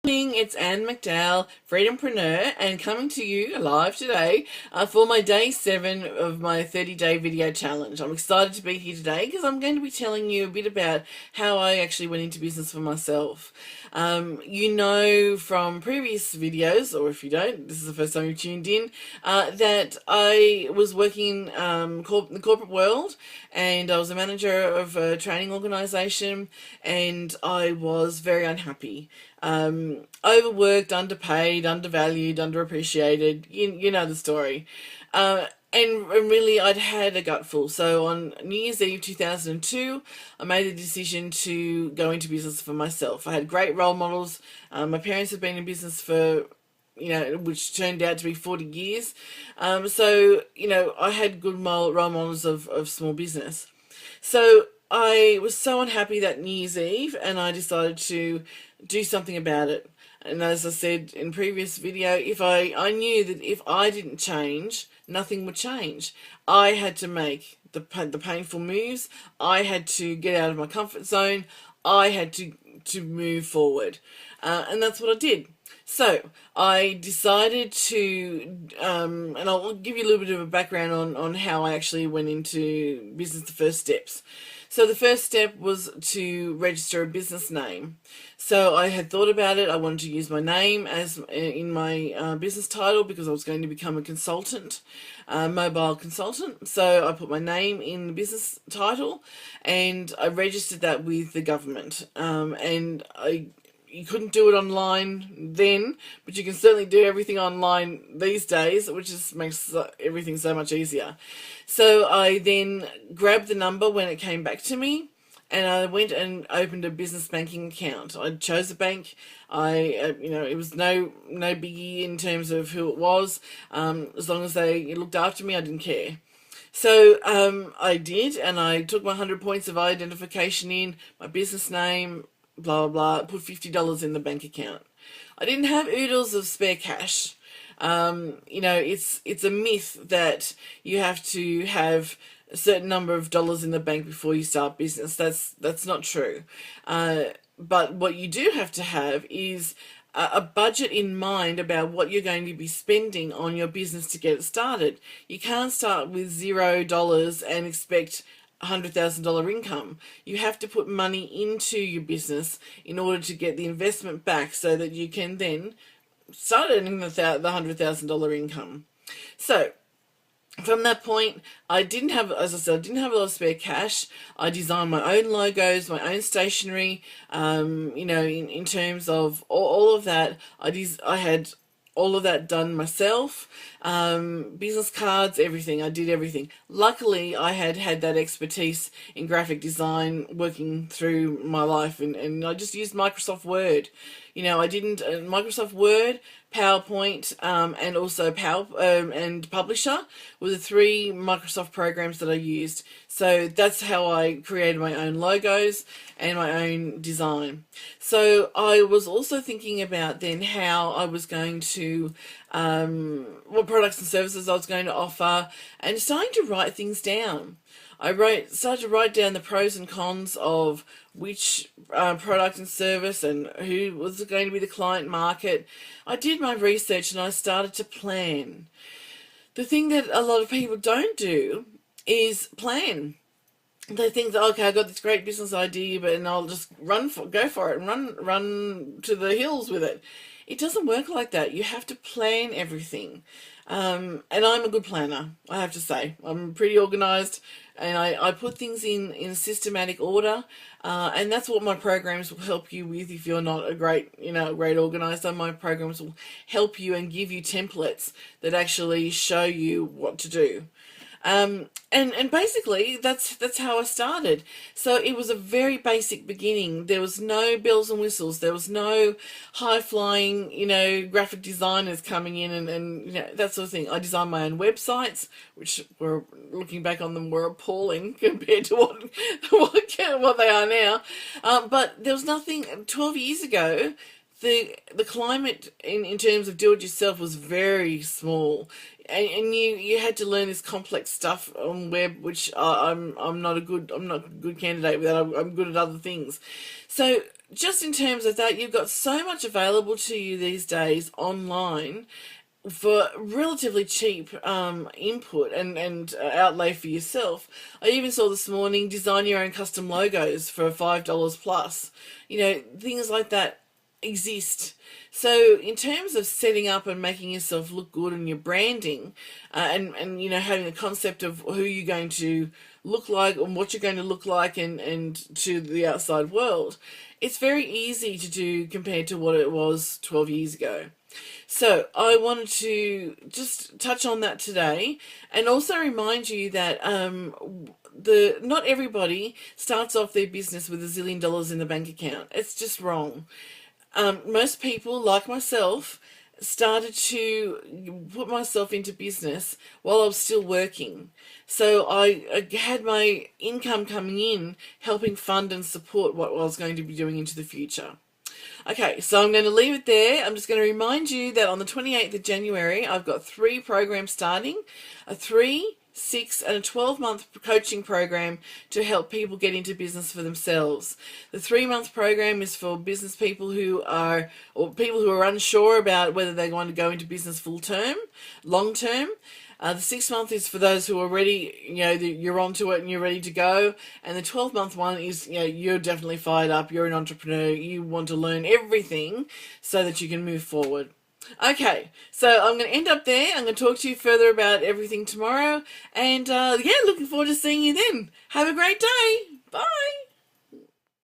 It's Anne McDowell, Freedompreneur, and coming to you live today for my day 7 of my 30-day video challenge. I'm excited to be here today because I'm going to be telling you a bit about how I actually went into business for myself. You know from previous videos, or if you don't, this is the first time you've tuned in, that I was working in the corporate world, and I was a manager of a training organisation, and I was very unhappy. Overworked, underpaid, undervalued, underappreciated. You know the story. And really, I'd had a gutful. So on New Year's Eve 2002, I made the decision to go into business for myself. I had great role models. My parents had been in business for, which turned out to be 40 years. So, I had good role models of small business. So I was so unhappy that New Year's Eve, and I decided to do something about it. And as I said in previous video, if I knew that if I didn't change, nothing would change. I had to make the painful moves. I had to get out of my comfort zone. I had to move forward, and that's what I did. So I decided to, and I'll give you a little bit of a background on how I actually went into business, the first steps. So the first step was to register a business name. So I had thought about it. I wanted to use my name as in my business title because I was going to become a consultant, mobile consultant. So I put my name in the business title, and I registered that with the government. You couldn't do it online then, but you can certainly do everything online these days, which just makes everything so much easier. So I then grabbed the number when it came back to me, and I went and opened a business banking account. I chose a bank. It was no biggie in terms of who it was. As long as they looked after me, I didn't care. So I did, and I took my 100 points of identification in, my business name, blah, blah, blah, put $50 in the bank account. I didn't have oodles of spare cash. It's a myth that you have to have a certain number of dollars in the bank before you start business. That's not true. But what you do have to have is a budget in mind about what you're going to be spending on your business to get it started. You can't start with $0 and expect $100,000 income. You have to put money into your business in order to get the investment back so that you can then start earning the $100,000 income. So from that point, I didn't have, as I said, I didn't have a lot of spare cash. I designed my own logos, my own stationery. In terms of all of that, I had all of that done myself. Business cards, everything. I did everything. Luckily, I had that expertise in graphic design working through my life, and I just used Microsoft Word. I didn't Microsoft Word, PowerPoint, and also and Publisher were the 3 Microsoft programs that I used. So that's how I created my own logos and my own design. So I was also thinking about then how I was going to, what products and services I was going to offer, and starting to write things down. I started to write down the pros and cons of which product and service and who was going to be the client market. I did my research and I started to plan. The thing that a lot of people don't do is plan. They think that, okay, I got this great business idea, and I'll just go for it and run to the hills with it. It doesn't work like that. You have to plan everything. And I'm a good planner, I have to say. I'm pretty organized, and I put things in systematic order, and that's what my programs will help you with. If you're not a great organizer, my programs will help you and give you templates that actually show you what to do. And basically that's how I started. So it was a very basic beginning. There was no bells and whistles. There was no high flying, graphic designers coming in and that sort of thing. I designed my own websites, which were, looking back on them, were appalling compared to what they are now. But there was nothing 12 years ago. The climate in terms of do-it-yourself was very small, and you had to learn this complex stuff on web, which I'm not a good candidate with that. I'm good at other things. So just in terms of that, you've got so much available to you these days online for relatively cheap input and outlay for yourself. I even saw this morning design your own custom logos for $5 plus. You know, things like that exist. So in terms of setting up and making yourself look good and your branding, and you know, having a concept of who you're going to look like and what you're going to look like and to the outside world, it's very easy to do compared to what it was 12 years ago. So I wanted to just touch on that today, and also remind you that not everybody starts off their business with $1 zillion in the bank account. It's just wrong. Most people, like myself, started to put myself into business while I was still working. So I had my income coming in, helping fund and support what I was going to be doing into the future. Okay, so I'm going to leave it there. I'm just going to remind you that on the 28th of January, I've got 3 programs starting, a 3, 6 and a 12-month coaching program to help people get into business for themselves. The 3-month program is for business people or people who are unsure about whether they want to go into business full-term, long-term. The 6-month is for those who are ready, you know, you're onto it and you're ready to go. And the 12-month one is, you know, you're definitely fired up, you're an entrepreneur, you want to learn everything so that you can move forward. Okay, so I'm going to end up there. I'm going to talk to you further about everything tomorrow. And yeah, looking forward to seeing you then. Have a great day. Bye.